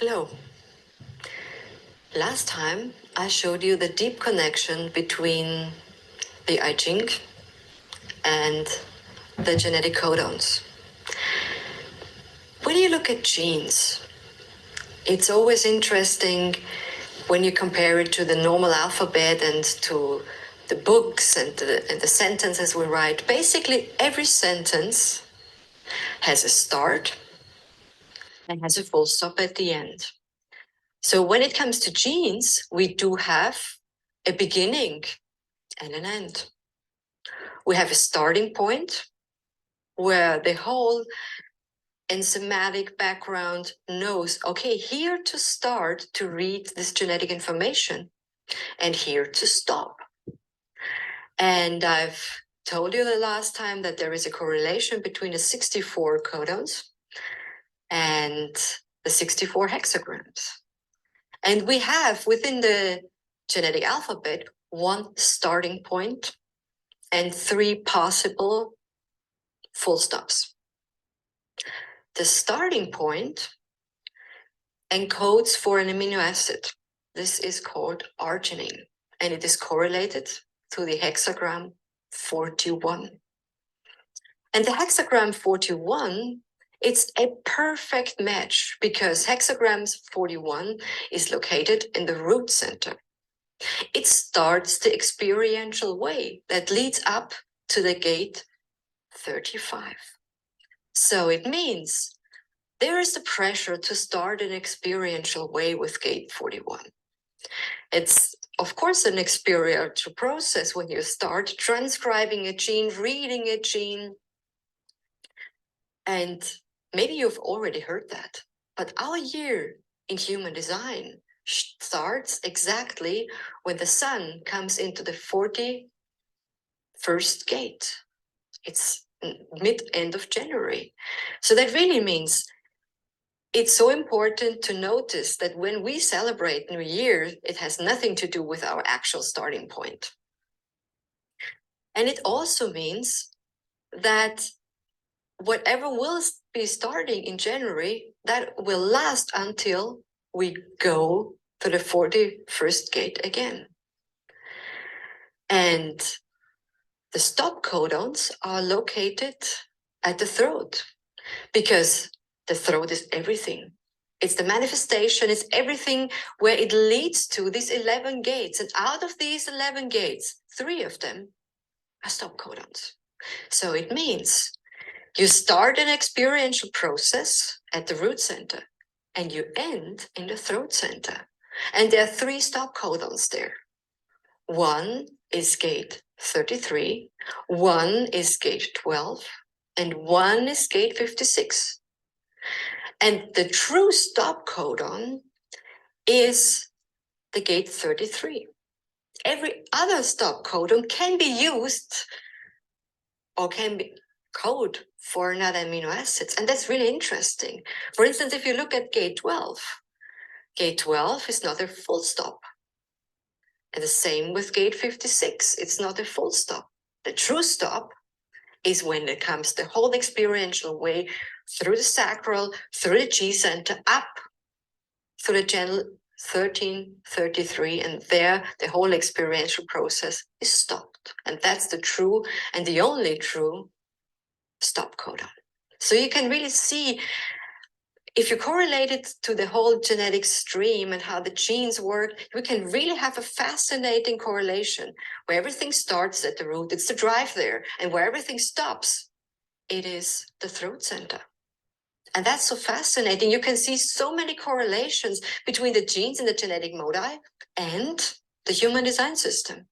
Hello. Last time I showed you the deep connection between the I Ching and the genetic codons. When you look at genes, it's always interesting when you compare it to the normal alphabet and to the books and the sentences we write. Basically, every sentence has a start and has a full stop at the end. So when it comes to genes, we do have a beginning and an end. We have a starting point where the whole enzymatic background knows, okay, here to start to read this genetic information and here to stop. And I've told you the last time that there is a correlation between the 64 codons and the 64 hexagrams. And we have within the genetic alphabet one starting point and 3 possible full stops. The starting point encodes for an amino acid. This is called arginine, and it is correlated to the hexagram 41. And the hexagram 41, it's a perfect match because hexagram 41 is located in the root center. It starts the experiential way that leads up to the gate 35. So it means there is the pressure to start an experiential way with gate 41. It's, of course, an experiential process when you start transcribing a gene, reading a gene. And maybe you've already heard that, but our year in human design starts exactly when the sun comes into the 41st gate. It's mid-end of January. So that really means it's so important to notice that when we celebrate New Year, it has nothing to do with our actual starting point. And it also means that whatever will be starting in January, that will last until we go to the 41st gate again. And the stop codons are located at the throat because the throat is everything. It's the manifestation, it's everything where it leads to these 11 gates. And out of these 11 gates, 3 of them are stop codons. So it means you start an experiential process at the root center and you end in the throat center. And there are 3 stop codons there. One is gate 33, one is gate 12, and one is gate 56. And the true stop codon is the gate 33. Every other stop codon can be used or can be code for another amino acids. And that's really interesting. For instance, if you look at gate 12 is not a full stop. And the same with gate 56, it's not a full stop. The true stop is when it comes the whole experiential way through the sacral, through the G center, up through the channel 1333, and there the whole experiential process is stopped. And that's the true and the only true stop codon. So you can really see, if you correlate it to the whole genetic stream and how the genes work, we can really have a fascinating correlation where everything starts at the root, it's the drive there, and where everything stops, it is the throat center. And that's so fascinating. You can see so many correlations between the genes and the genetic modi and the human design system.